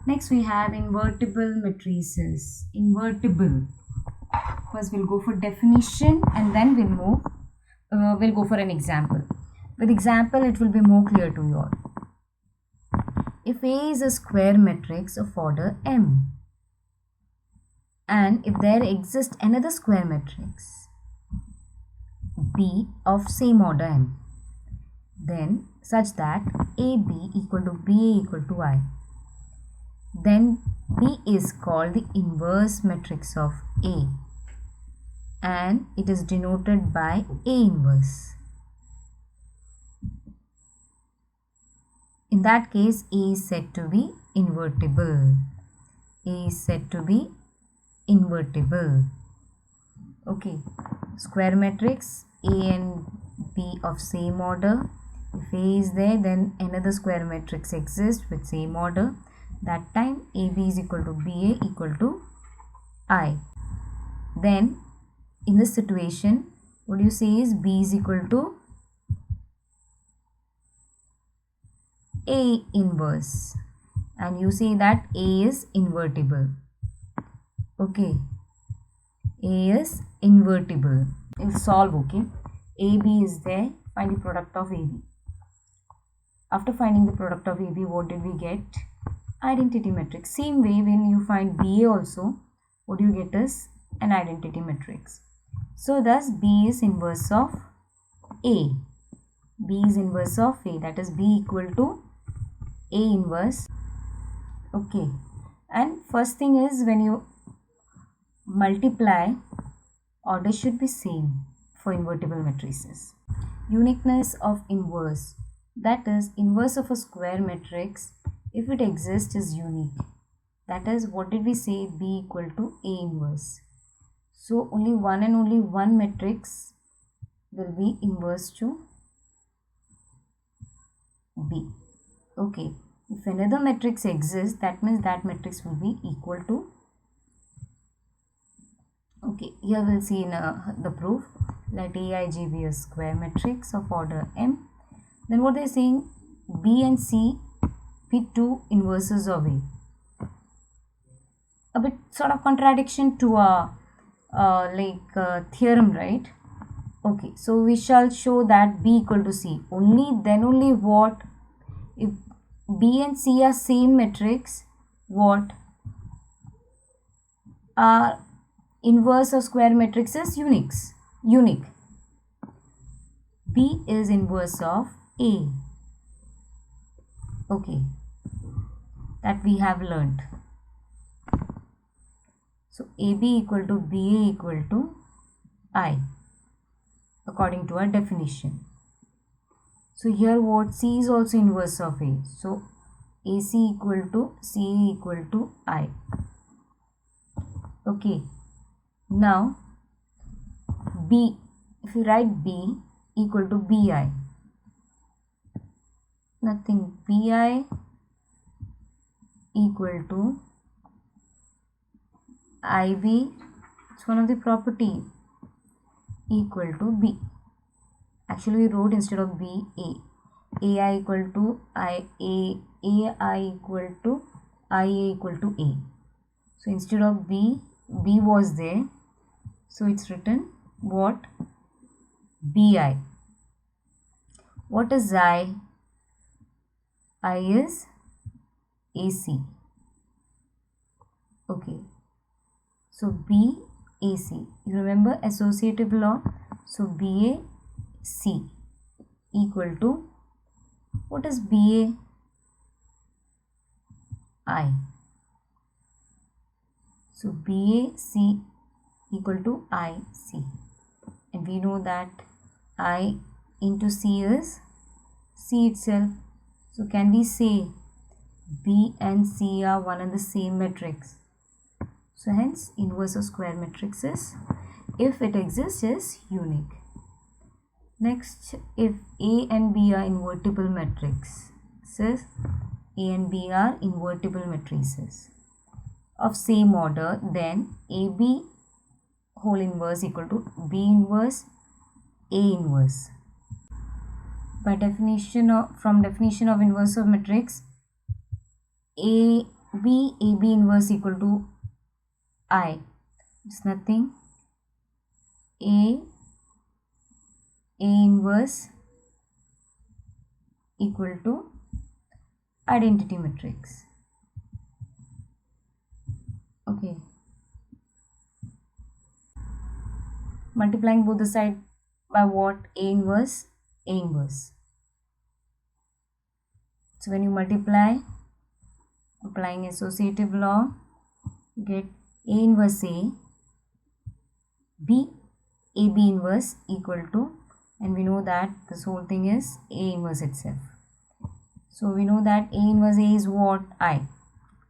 Next we have invertible matrices. Invertible. First we'll go for definition and then we'll go for an example. With example it will be more clear to you all. If A is a square matrix of order M and if there exists another square matrix B of same order M, then such that AB equal to BA equal to I, then B is called the inverse matrix of A and it is denoted by A inverse. In that case, A is said to be invertible. A is said to be invertible. Okay, square matrix A and B of same order. If A is there, then another square matrix exists with same order. That time AB is equal to BA equal to I. Then in this situation, what you say is B is equal to A inverse and you say that A is invertible. Okay, A is invertible. We'll solve. Okay, AB is there, find the product of AB. After finding the product of AB, what did we get? Identity matrix. Same way when you find BA also, what you get is an identity matrix. So thus B is inverse of A. B is inverse of A, that is B equal to A inverse. Okay, and first thing is when you multiply, order should be same for invertible matrices. Uniqueness of inverse, that is inverse of a square matrix, if it exists, is unique. That is, what did we say? B equal to A inverse. So only one and only one matrix will be inverse to B. Okay, if another matrix exists, that means that matrix will be equal to. Okay, here we'll see in the proof. Let Aij be a square matrix of order M. Then what they're saying, B and C be two inverses of A. A bit sort of contradiction to a theorem, right? Okay, so we shall show that B equal to C. Only what? If B and C are same matrix, what? Inverse of square matrix is unique. B is inverse of A. Okay, that we have learnt. So AB equal to BA equal to I according to our definition. So here what? C is also inverse of A. So AC equal to CA equal to I. Okay. Now B, if you write B equal to BI, nothing, BI equal to IB, it's one of the property, equal to B. Actually we wrote instead of B, A. AI equal to AI equal to IA equal to A. So instead of B was there. So it's written what? BI. What is I? I is AC. Okay. So B AC. You remember associative law? So BA C equal to, what is BA? I. So BA C equal to IC. And we know that I into C is C itself. So can we say B and C are one and the same matrix? So hence inverse of square matrix is, if it exists, is unique. Next, if A and B are invertible matrices, A and B are invertible matrices of same order, then AB whole inverse equal to B inverse A inverse. By definition of, from definition of inverse of matrix, A B AB inverse equal to I. It's nothing. A inverse equal to identity matrix. Okay. Multiplying both the side by what? A inverse, A inverse. So when you multiply, applying associative law, you get A inverse A, B, AB inverse equal to, and we know that this whole thing is A inverse itself. So we know that A inverse A is what? I.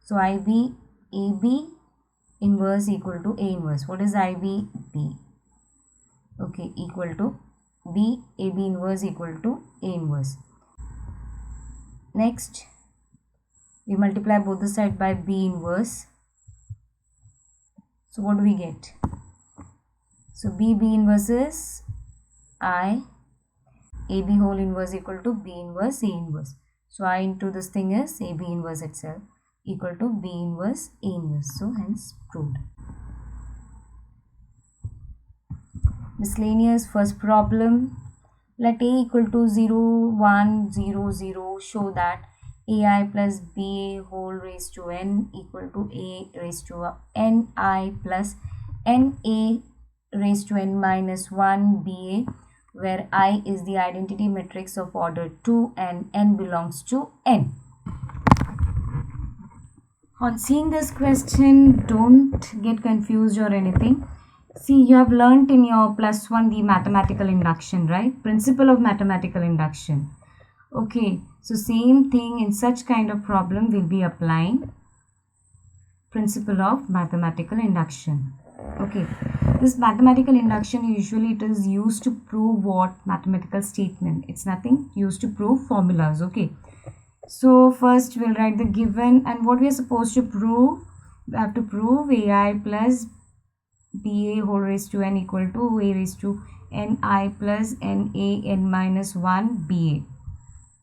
So IB, AB inverse equal to A inverse. What is IB? B. Okay, equal to B, AB inverse equal to A inverse. Next, we multiply both the side by B inverse. So what do we get? So B inverse is I, AB whole inverse equal to B inverse A inverse. So I into this thing is AB inverse itself equal to B inverse A inverse. So hence proved. Miscellaneous first problem. Let A equal to 0, 1, 0, 0 show that AI plus BA whole raised to n equal to A raised to ni plus NA raised to n minus 1 BA, where I is the identity matrix of order 2 and n belongs to n. On seeing this question, don't get confused or anything. See, you have learnt in your +1 the mathematical induction, right? Principle of mathematical induction. Okay, so same thing in such kind of problem we'll be applying principle of mathematical induction. Okay, this mathematical induction usually it is used to prove what? Mathematical statement. It's nothing, used to prove formulas. Okay, so first we'll write the given, and what we are supposed to prove, we have to prove AI plus BA whole raised to n equal to A raised to ni plus NA n minus 1 BA.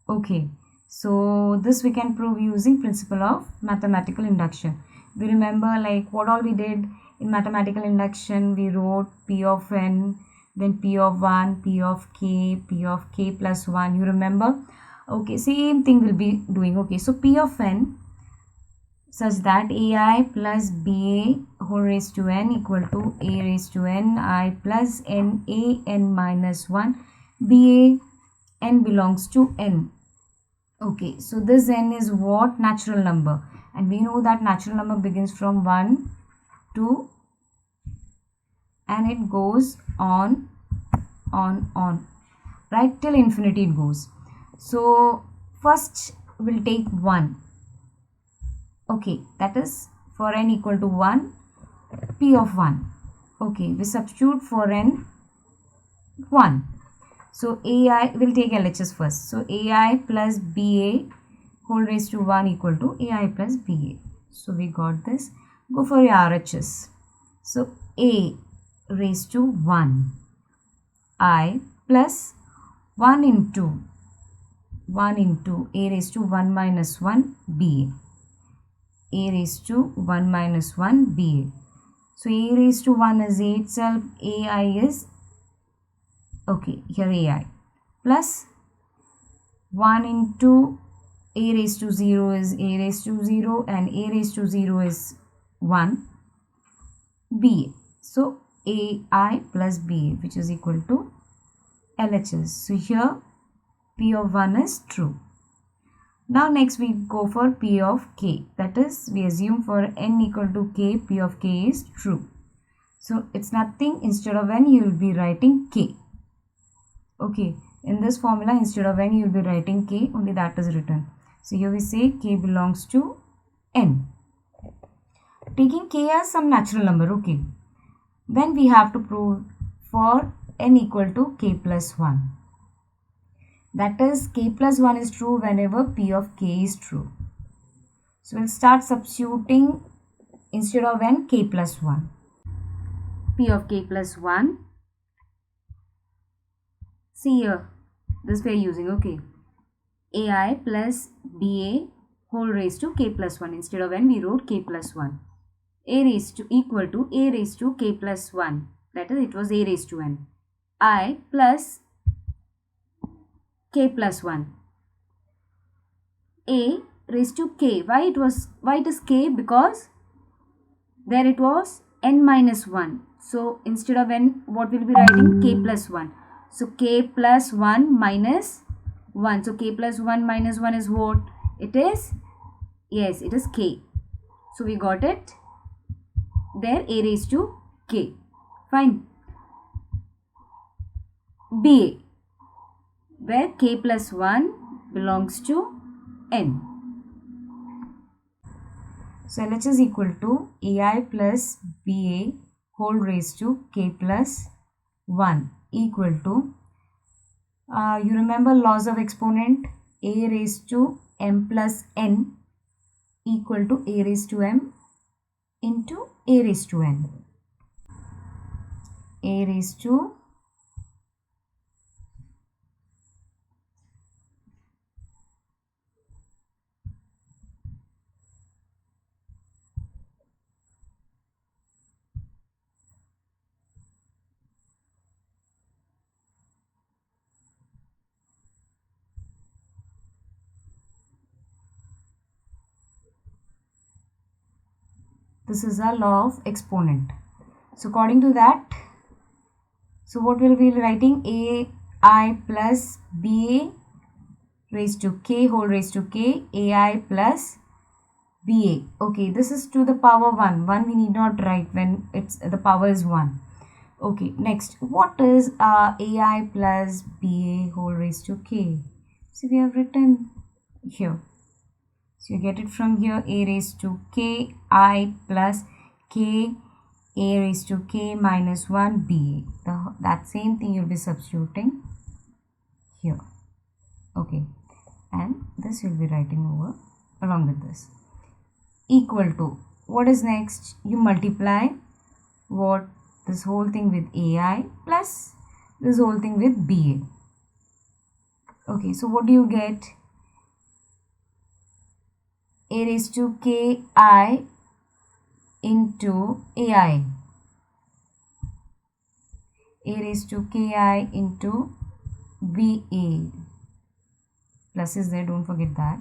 Okay, so this we can prove using principle of mathematical induction. We remember like what all we did in mathematical induction. We wrote P of n, then P of 1, P of k plus 1. You remember? Okay, same thing we'll be doing. Okay, so P of n such that AI plus BA whole raised to n equal to A raised to ni plus NA n minus 1 BA, n belongs to n. Okay, so this n is what? Natural number, and we know that natural number begins from 1, 2 and it goes on, right, till infinity it goes. So first we'll take 1. Okay, that is for n equal to 1, P of 1. Okay, we substitute for n 1. So AI, will take LHS first. So AI plus BA whole raised to 1 equal to AI plus BA. So we got this. Go for your RHS. So A raised to 1, I plus 1 into A raised to 1 minus 1 BA. A raised to 1 minus 1 BA. So A raised to 1 is A itself, AI is, okay, here AI, plus 1 into A raised to 0 is A raised to 0 and A raised to 0 is 1 BA. So AI plus BA, which is equal to LHS. So here P of 1 is true. Now next we go for P of k, that is we assume for n equal to k, P of k is true. So it's nothing, instead of n you will be writing k. Okay, in this formula instead of n you will be writing k, only that is written. So here we say k belongs to n. Taking k as some natural number, okay. Then we have to prove for n equal to k plus 1. That is k plus 1 is true whenever P of k is true. So we'll start substituting instead of n k plus 1. P of k plus 1. See here, this we are using, okay. AI plus BA whole raised to k plus 1. Instead of n, we wrote k plus 1. A raised to equal to a raised to k plus 1. That is, it was a raised to n. I plus k plus 1. A raised to k. Why it is k? Because there it was n minus 1. So instead of n, what will be writing? K plus 1. So k plus 1 minus 1. So k plus 1 minus 1 is what? It is, yes, it is k. So we got it there, a raised to k. Fine. BA, where k plus 1 belongs to n. So LHS is equal to AI plus BA whole raised to k plus 1 equal to, you remember laws of exponent, a raised to m plus n equal to a raised to m into a raised to n. A raised to this is a law of exponent. So according to that, so what will we be writing? AI plus BA raised to k whole raised to k, AI plus BA. Okay, this is to the power 1. 1 we need not write when it's the power is 1. Okay, next, what is AI plus BA whole raised to k? So we have written here. So you get it from here, a raised to k I plus k a raised to k minus 1 BA. That same thing you'll be substituting here. Okay, and this you'll be writing over along with this. Equal to, what is next? You multiply what? This whole thing with AI plus this whole thing with BA. Okay, so what do you get? A raised to ki into AI. A raised to ki into BA. Plus is there, don't forget that.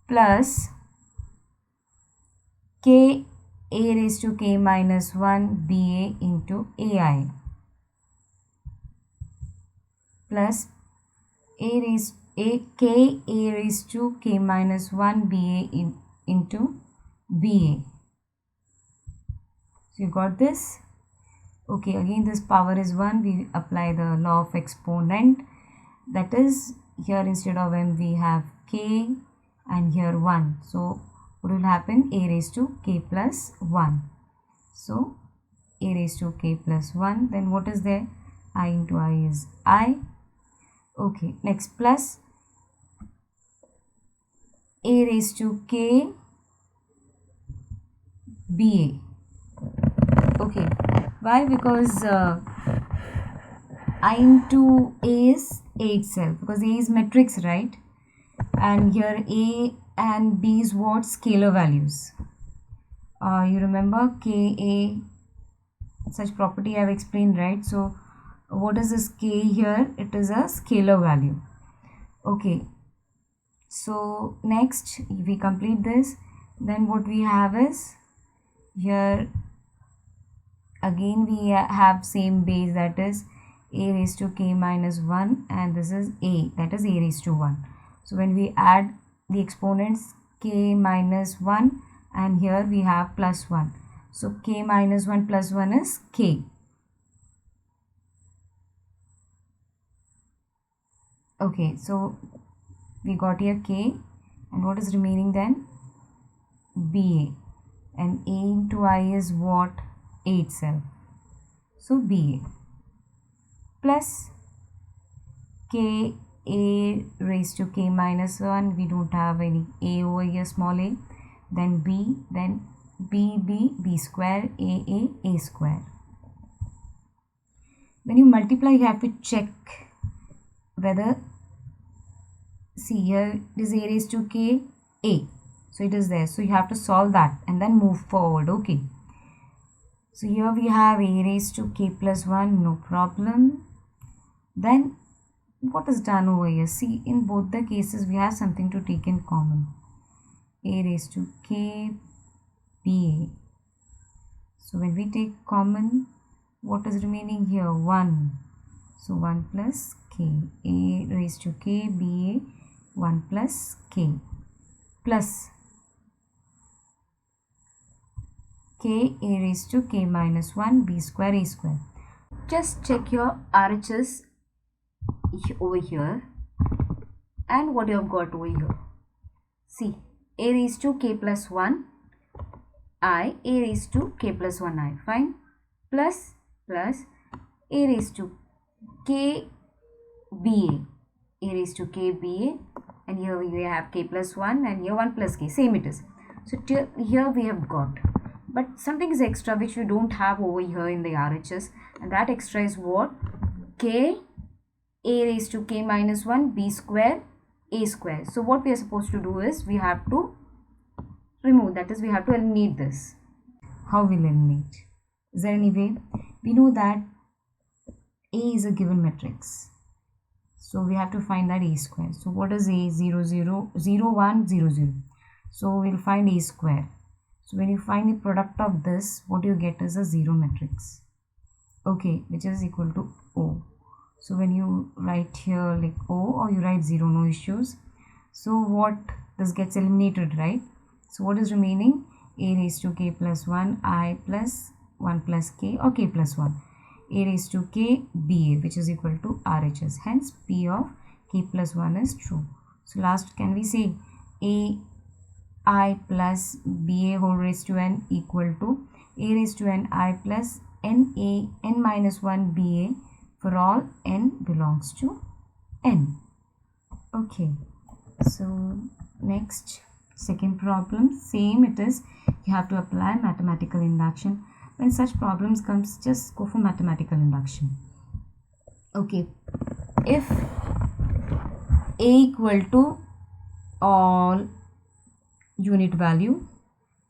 Plus k a raised to k minus 1 BA into AI. Plus k a raised to k minus 1 BA into BA. So you got this? Okay, again this power is 1. We apply the law of exponent. That is, here instead of m we have k and here 1. So what will happen? A raised to k plus 1. So a raised to k plus 1. Then what is there? I into I is I. Okay, next plus a raised to k BA. Okay, why? Because I into A is A itself, because A is matrix, right? And here A and B is what? Scalar values. You remember KA, such property I have explained, right? So what is this K here? It is a scalar value. Okay, so next we complete this. Then what we have is, here again we have same base, that is a raised to k minus 1, and this is a, that is a raised to 1. So when we add the exponents, k minus 1 and here we have plus 1. So k minus 1 plus 1 is k. Okay, so we got here k, and what is remaining then? BA, and a into I is what? A itself. So BA plus k a raised to k minus 1. We don't have any a over here, small a. Then b, then b square, a square. When you multiply, you have to check whether see here it is a raised to k a. So it is there. So you have to solve that and then move forward. Okay. So here we have a raised to k plus 1, no problem. Then what is done over here? See, in both the cases we have something to take in common. A raised to k b a. So when we take common, what is remaining here? 1. So 1 plus k. A raised to k b a, 1 plus k plus k a raised to k minus 1 b square a square. Just check your RHS over here and what you have got over here. See, a raised to k plus 1 I, a raised to k plus 1 I, fine, plus a raised to k b a raised to k b a, and here we have k plus 1 and here 1 plus k, same it is. So here we have got, but something is extra which we don't have over here in the RHS, and that extra is what? K a raised to k minus 1 b square a square. So what we are supposed to do is we have to remove, that is we have to eliminate this. How will eliminate? Is there any way? We know that a is a given matrix, so we have to find that a square. So what is a? 0 0 0 1 0 0. So we'll find a square. So when you find the product of this, what you get is a 0 matrix, okay, which is equal to O. So when you write here like O or you write 0, no issues. So what, this gets eliminated, right? So what is remaining? A raised to k plus 1 I plus 1 plus k or k plus 1. A raised to k b a, which is equal to RHS. Hence P of k plus 1 is true. So last, can we say a I plus b a whole raised to n equal to a raised to n I plus n a n minus 1 b a for all n belongs to n. Okay, so next, second problem, same it is, you have to apply mathematical induction. When such problems comes, just go for mathematical induction. Okay, if a equal to all unit value,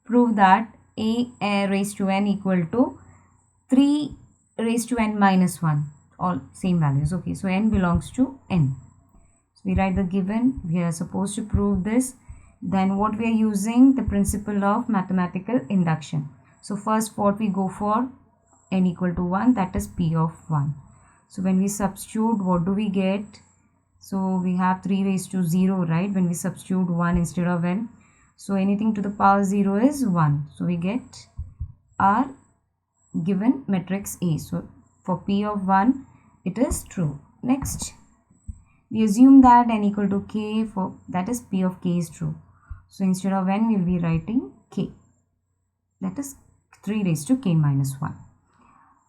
prove that a raised to n equal to 3 raised to n minus 1, all same values. Okay, so n belongs to n. So we write the given, we are supposed to prove this. Then what we are using? The principle of mathematical induction. So first what we go for? N equal to 1, that is P of 1. So when we substitute, what do we get? So we have 3 raised to 0, right? When we substitute 1 instead of n. So anything to the power 0 is 1. So we get our given matrix A. So for P of 1, it is true. Next, we assume that n equal to k, for that is P of k is true. So instead of n, we will be writing k, that is 3 raised to k minus 1.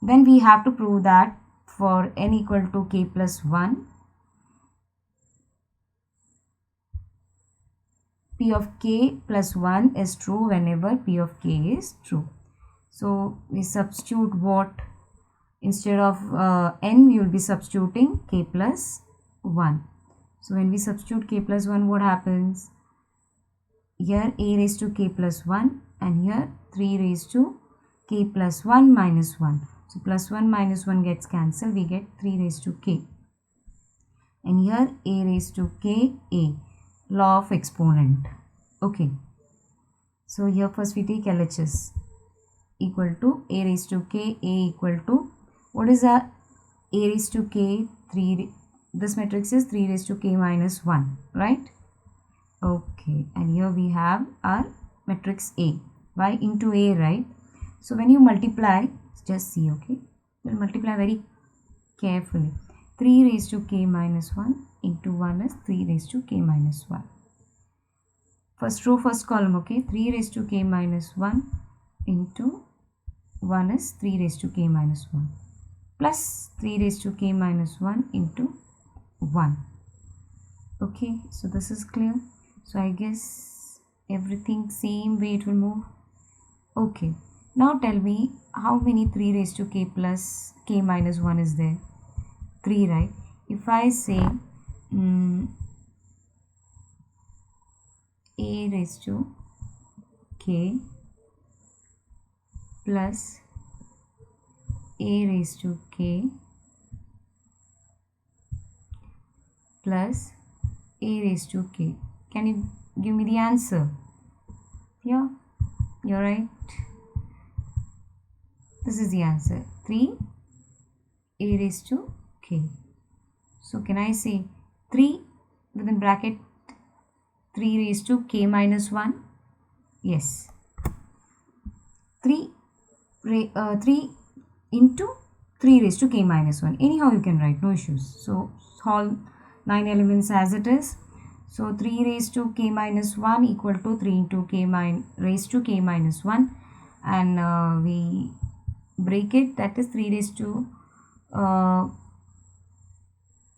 Then we have to prove that for n equal to k plus 1, P of k plus 1 is true whenever P of k is true. So we substitute what? Instead of n, we will be substituting k plus 1. So when we substitute k plus 1, what happens? Here a raised to k plus 1 and here 3 raised to k plus 1 minus 1. So plus 1 minus 1 gets cancelled, we get 3 raised to k. And here a raised to k a, law of exponent. Okay. So here first we take LHS equal to a raised to k a equal to, what is a raised to k? 3, this matrix is 3 raised to k minus 1, right? Okay, and here we have our matrix A, y into A, right? So when you multiply, just see, okay, we'll multiply very carefully. 3 raised to k minus 1 into 1 is 3 raised to k minus 1. First row, first column, okay, 3 raised to k minus 1 into 1 is 3 raised to k minus 1 plus 3 raised to k minus 1 into 1. Okay, so this is clear. So I guess everything same way it will move. Okay, now tell me how many 3 raised to k plus k minus 1 is there? 3, right? If I say a raised to k plus a raised to k plus a raised to k. Can you give me the answer? Yeah, you're right. This is the answer. 3 a raised to k. So can I say 3 within bracket 3 raised to k minus 1? Yes. 3 into 3 raised to k minus 1. Anyhow you can write, no issues. So solve 9 elements as it is. So 3 raised to k minus 1 equal to 3 into k raised to k minus 1, and we break it, that is 3 raised to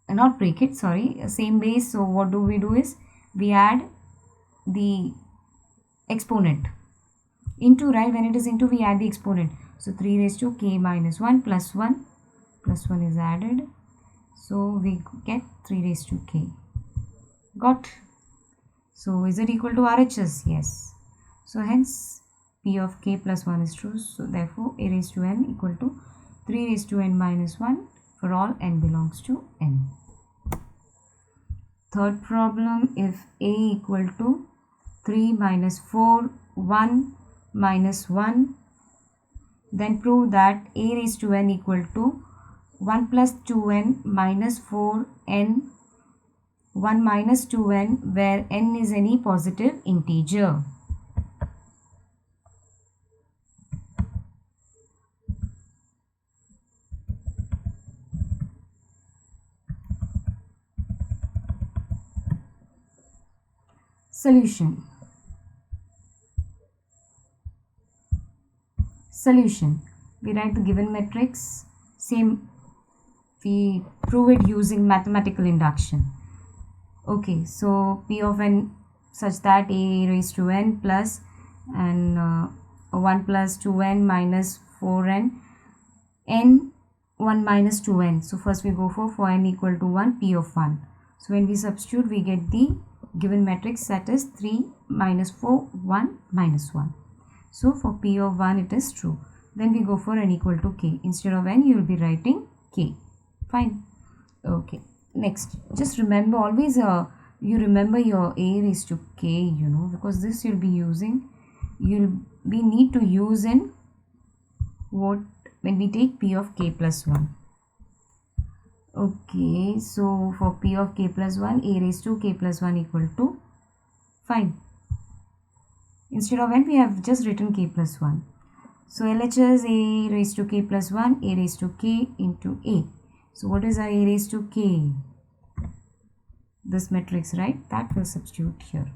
not break it, sorry, same base. So what do is we add the exponent into, right? When it is into, we add the exponent. So 3 raised to k minus 1 plus 1 is added, so we get 3 raised to k. Got? So is it equal to RHS? Yes. So hence p of k plus 1 is true. So therefore a raised to n equal to 3 raised to n minus 1 for all n belongs to n. Third problem, if a equal to 3 minus 4, 1 minus 1, then prove that a raised to n equal to 1 plus 2n minus 4n 1 minus 2n, where n is any positive integer. Solution. We write the given matrix. Same, we prove it using mathematical induction. Okay, so p of n such that a raised to n plus and 1 plus 2n minus 4n n 1 minus 2n. So first we go for n equal to 1, p of 1. So when we substitute, we get the given matrix, that is 3 minus 4, 1 minus 1. So for p of 1 it is true. Then we go for n equal to k. Instead of n you will be writing k. Fine. Okay. Next, just remember always you remember your a raised to k, because this you'll be using, we need to use in what, when we take p of k plus 1. Okay, so for p of k plus 1, a raised to k plus 1 equal to, fine, instead of n we have just written k plus 1. So LHS a raised to k plus 1, a raised to k into a. So what is our a raised to k? This matrix, right? That will substitute here.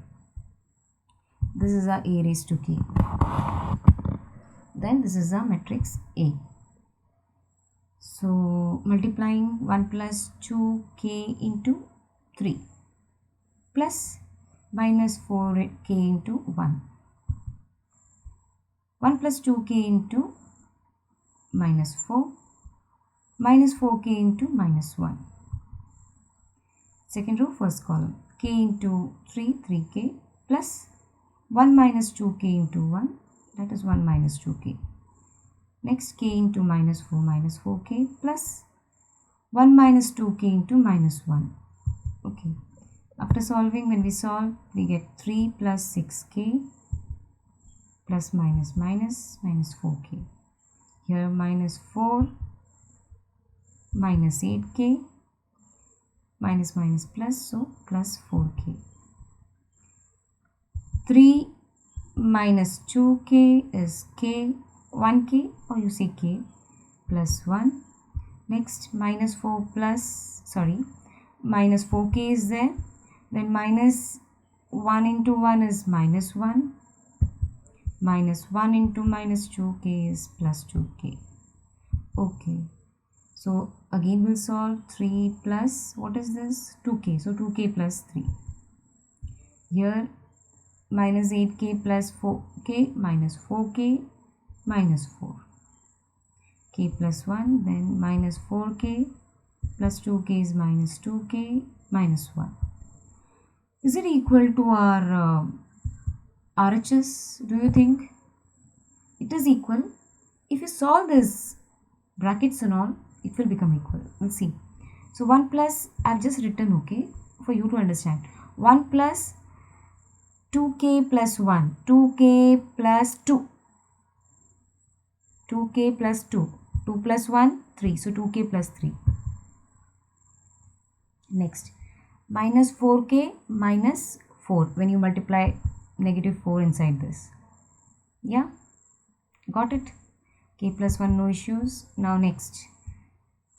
This is our a raised to k. Then this is our matrix A. So multiplying 1 plus 2k into 3 plus minus 4k into 1. 1 plus 2k into minus 4 minus 4k into minus 1. Second row, first column, k into 3, 3k plus 1 minus 2k into 1, that is 1 minus 2k. Next, k into minus 4k plus 1 minus 2k into minus 1. Okay. After solving, when we solve, we get 3 plus 6k plus minus 4k. Here minus 4 minus 8k minus plus, so plus 4k. 3 minus 2k is k, 1k, or you say k plus 1. Next, minus 4k is there. Then minus 1 into 1 is minus 1. Minus 1 into minus 2k is plus 2k. Okay. So again we'll solve 3 plus, what is this? 2k. So 2k plus 3. Here minus 8k plus 4k minus 4k minus 4. K plus 1, then minus 4k plus 2k is minus 2k minus 1. Is it equal to our RHS, do you think it is equal? If you solve this brackets and all, it will become equal. We'll see. So 1 plus, I've just written, okay, for you to understand. 1 plus 2k plus 1, 2k plus 2, 2k plus 2, 2 plus 1, 3. So 2k plus 3. Next, minus 4k minus 4 when you multiply negative 4 inside this. Yeah, got it? K plus 1, no issues. Now next,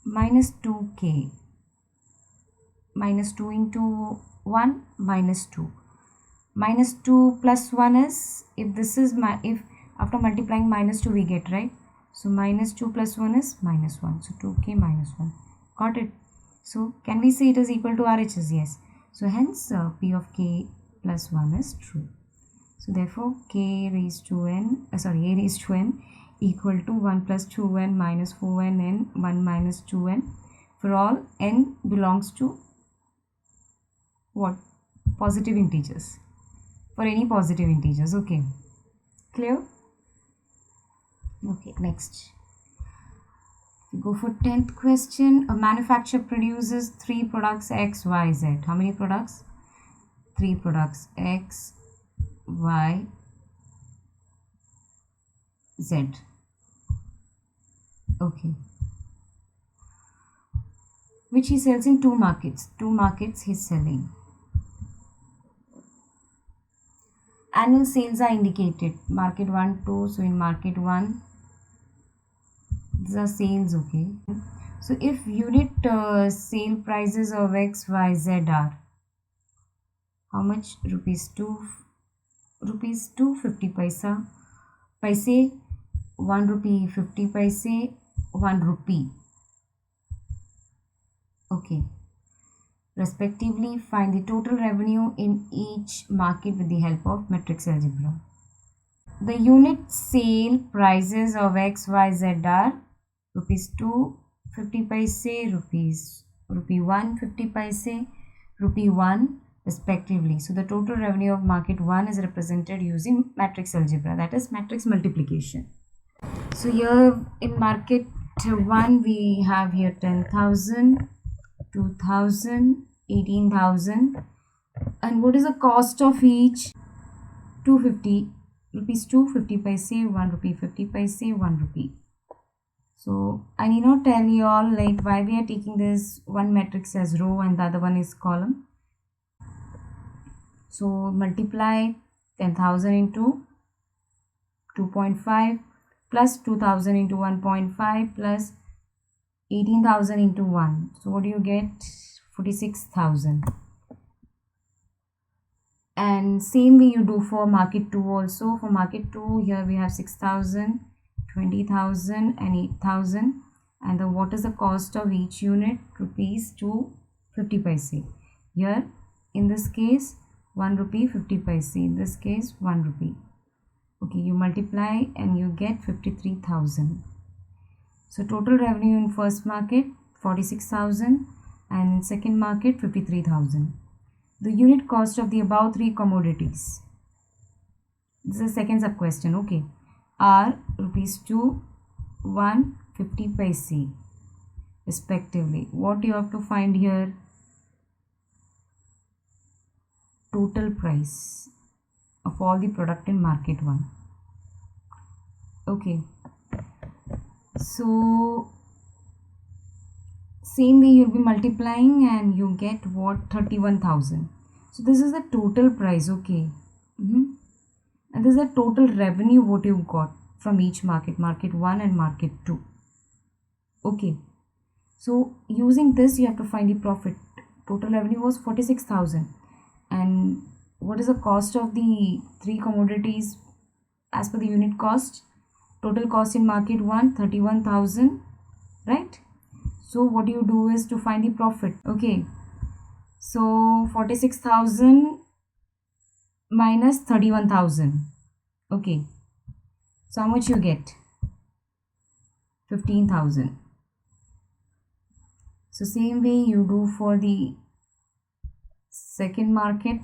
minus 2k, minus 2 into 1, minus 2. Minus 2 plus 1 is, if this is if after multiplying minus 2 we get, right? So minus 2 plus 1 is minus 1. So 2k minus 1. Got it? So can we say it is equal to RHS? Yes. So hence P of k plus 1 is true. So therefore k raised to n, A raised to n equal to 1 plus 2n minus 4n n 1 minus 2n for all n belongs to what? Positive integers. For any positive integers. Okay. Clear? Okay, next. We go for 10th question. A manufacturer produces 3 products X, Y, Z. How many products? 3 products X, Y, Z. Okay. Which he sells in 2 markets. 2 markets he's selling. Annual sales are indicated. Market 1, 2. So in market 1, these are sales, okay. So if unit sale prices of X, Y, Z are how much? Rupees 250 paisa, paise, 1 rupee 50 paise, 1 rupee. Okay. Respectively, find the total revenue in each market with the help of matrix algebra. The unit sale prices of X, Y, Z are rupees 2 50 paise, rupee 1 50 paise, rupee 1 respectively. So the total revenue of market 1 is represented using matrix algebra, that is matrix multiplication. So here in market 1 we have here 10,000, 2,000, 18,000, and what is the cost of each? 250 rupees, 250 paise, 1 rupee 50 paise, 1 rupee. So I need not tell you all like why we are taking this one matrix as row and the other one is column. So multiply 10,000 into 2.5 plus 2,000 into 1.5 plus 18,000 into 1. So what do you get? 46,000. And same way you do for market 2 also. For market 2 here we have 6,000, 20,000 and 8,000. And the what is the cost of each unit? Rupees 250 paise. Here in this case 1 rupee 50 paise. In this case 1 rupee. Okay, you multiply and you get 53,000. So total revenue in first market 46,000 and second market 53,000. The unit cost of the above 3 commodities, this is the second sub question, okay, are rupees 2, 1, 50 paise respectively. What you have to find here? Total price of all the product in market 1. Okay, so same way you'll be multiplying and you get what? 31,000. So this is the total price, okay. And this is the total revenue what you got from each market, market 1 and market 2. Okay, so using this you have to find the profit. Total revenue was 46,000 and what is the cost of the 3 commodities as per the unit cost? Total cost in market 1 31,000, right? So what you do is to find the profit. Okay, so 46,000 minus 31,000. Okay, so how much you get? 15,000. So same way you do for the second market.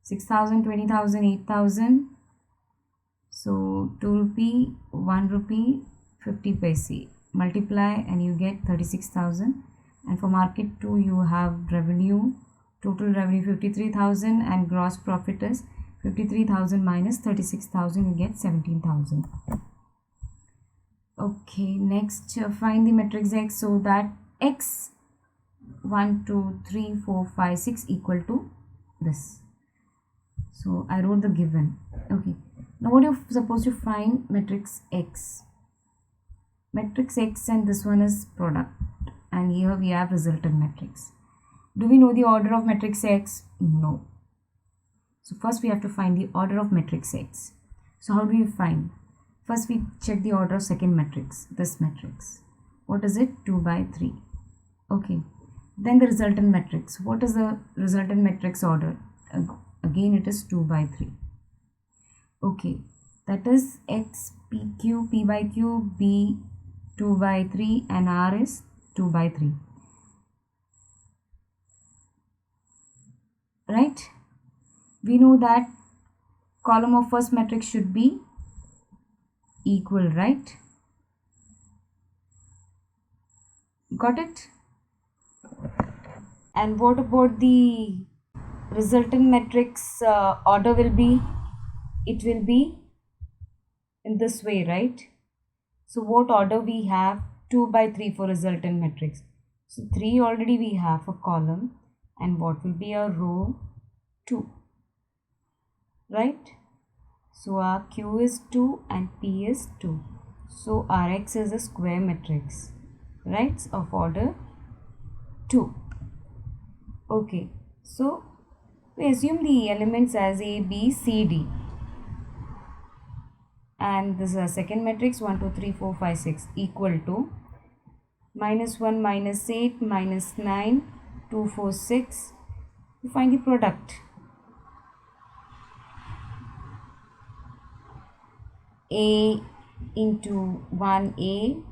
6,000, 20,000, 8,000. So 2 rupee, 1 rupee, 50 paise. Multiply and you get 36,000. And for market 2 you have revenue, total revenue 53,000 and gross profit is 53,000 minus 36,000, you get 17,000. Okay, next find the matrix X so that X 1, 2, 3, 4, 5, 6 equal to this. So I wrote the given. Okay, now what you're supposed to find matrix X. Matrix X and this one is product, and here we have resultant matrix. Do we know the order of matrix X? No. So first we have to find the order of matrix X. So how do you find? First we check the order of second matrix, this matrix. What is it? 2 by 3. Okay. Then the resultant matrix. What is the resultant matrix order? Again it is 2 by 3. Okay. That is X, P, Q, P by Q, B 2 by 3 and R is 2 by 3. Right? We know that column of first matrix should be equal, right? Got it? And what about the resultant matrix order will be? It will be in this way, right? So what order we have? 2 by 3 for resultant matrix. So 3 already we have for column, and what will be a row? 2, right? So our Q is 2 and P is 2. So our X is a square matrix, right, of order 2. Okay, so we assume the elements as A, B, C, D. And this is a second matrix 1, 2, 3, 4, 5, 6 equal to minus 1, minus 8, minus 9, 2, 4, 6. You find the product. A into 1A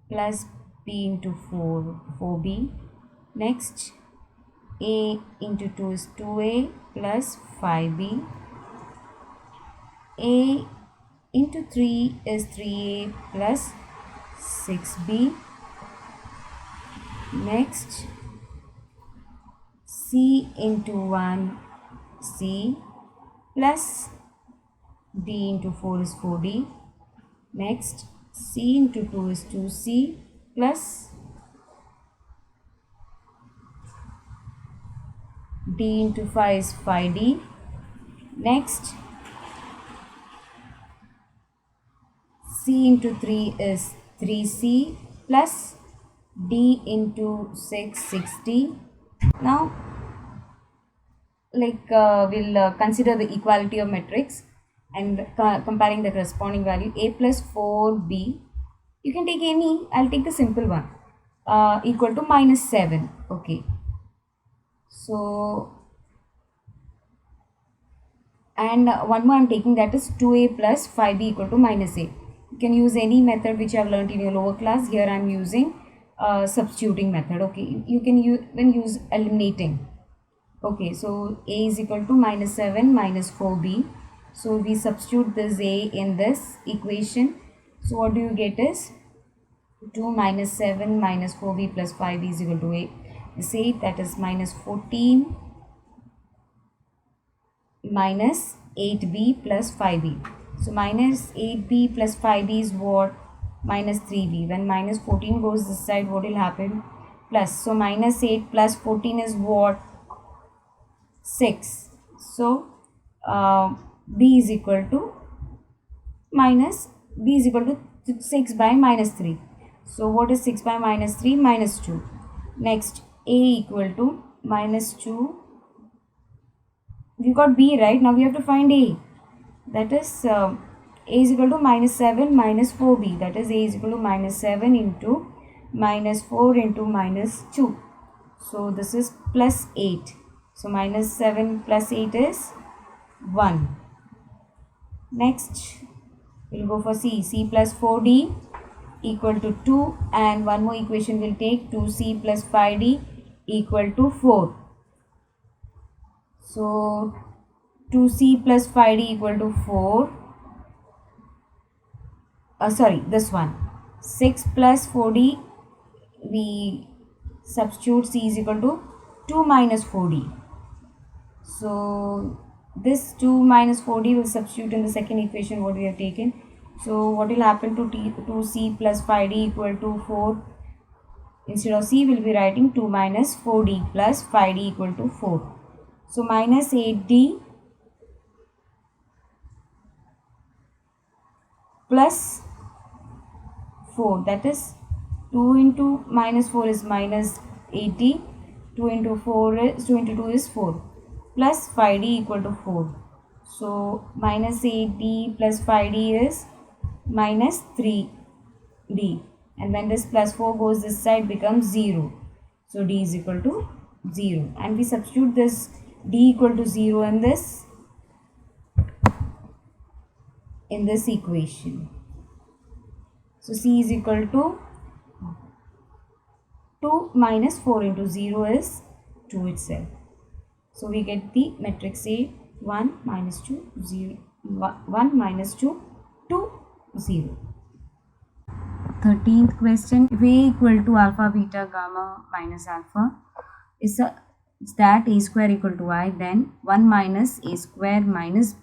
plus B into 4B. Next, A into 2 is 2A plus 5B. A into 3 is 3A plus 6B. Next, C into 1 C plus D into 4 is 4D. Next, C into 2 is 2C plus D into 5 is 5D. Next, C into 3 is 3C plus D into 6, 6D. Now, we'll consider the equality of matrix and comparing the corresponding value. A plus 4B, you can take any, I'll take the simple one, equal to minus 7. Okay, so and one more I'm taking, that is 2A plus 5B equal to minus A. You can use any method which I have learned in your lower class. Here I'm using substituting method. Okay, you can use eliminating. Okay, so A is equal to minus 7 minus 4B. So we substitute this A in this equation. So what do you get is 2 minus 7 minus 4B plus 5B is equal to 8. This 8, that is minus 14 minus 8B plus 5B. So minus 8B plus 5B is what? Minus 3B. When minus 14 goes this side, what will happen? Plus. So minus 8 plus 14 is what? 6. So B is equal to 6 by minus 3. So what is 6 by minus 3? Minus 2. Next, A equal to minus 2. We got B, right? Now we have to find A. That is A is equal to minus 7 minus 4B. That is A is equal to minus 7 into minus 4 into minus 2. So this is plus 8. So minus 7 plus 8 is 1. Next, we'll go for C. C plus 4D equal to 2, and one more equation will take 2C plus 5D equal to 4. So 2c plus 5d equal to 4. Sorry, this one. 6 plus 4d, we substitute c is equal to 2 minus 4d. So this 2 minus 4d will substitute in the second equation what we have taken. So what will happen to c plus 5d equal to 4? Instead of c, we will be writing 2 minus 4d plus 5d equal to 4. So minus 8d plus 4, that is 2 into minus 4 is minus 80, 2 into 2 is 4, plus 5d equal to 4. So minus 8d plus 5d is minus 3d, and when this plus 4 goes this side becomes 0. So d is equal to 0, and we substitute this d equal to 0 in this equation. So c is equal to 2 minus 4 into 0 is 2 itself. So we get the matrix A 1 minus 2 0 1 minus 2 2 0. 13th question, if A equal to alpha beta gamma minus alpha is that A square equal to I, then 1 minus A square minus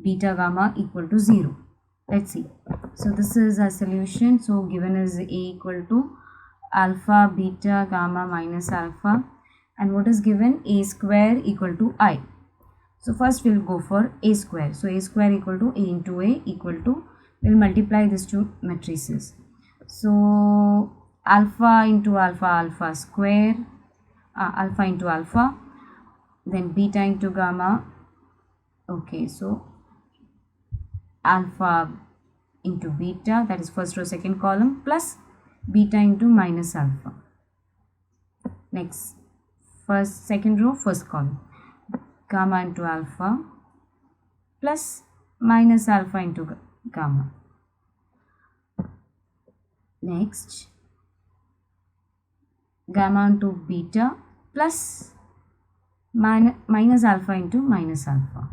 beta gamma equal to 0. Let's see. So this is a solution. So given is A equal to alpha beta gamma minus alpha, and what is given? A square equal to I. So first we'll go for A square. So A square equal to A into A equal to, we'll multiply these two matrices. So alpha into alpha, alpha square, alpha into alpha, then beta into gamma. Okay, so alpha into beta, that is first row second column, plus beta into minus alpha. Next, second row first column, gamma into alpha plus minus alpha into gamma. Next, gamma into beta plus minus alpha into minus alpha.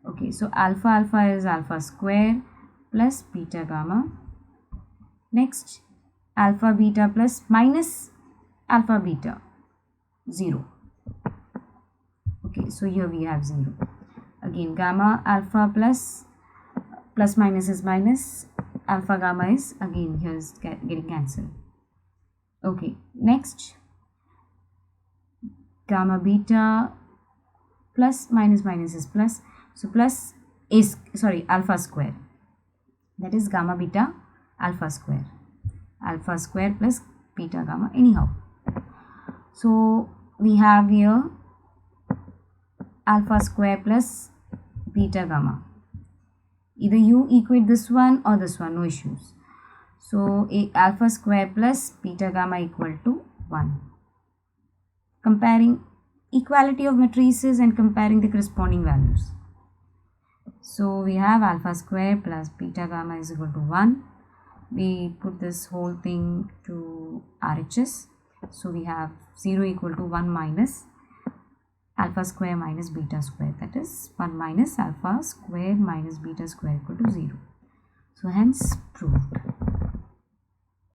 Okay, so alpha is alpha square plus beta gamma. Next, alpha beta plus minus alpha beta, 0. Okay, so here we have 0. Again, gamma alpha plus minus is minus, alpha gamma is again here is getting cancelled. Okay, next, gamma beta plus minus is plus, so plus is alpha square, that is gamma beta alpha square plus beta gamma, anyhow. So we have here alpha square plus beta gamma. Either you equate this one or this one, no issues. So alpha square plus beta gamma equal to 1. Comparing equality of matrices and comparing the corresponding values. So we have alpha square plus beta gamma is equal to 1. We put this whole thing to RHS. So we have 0 equal to 1 minus alpha square minus beta square, that is 1 minus alpha square minus beta square equal to 0. So hence proved.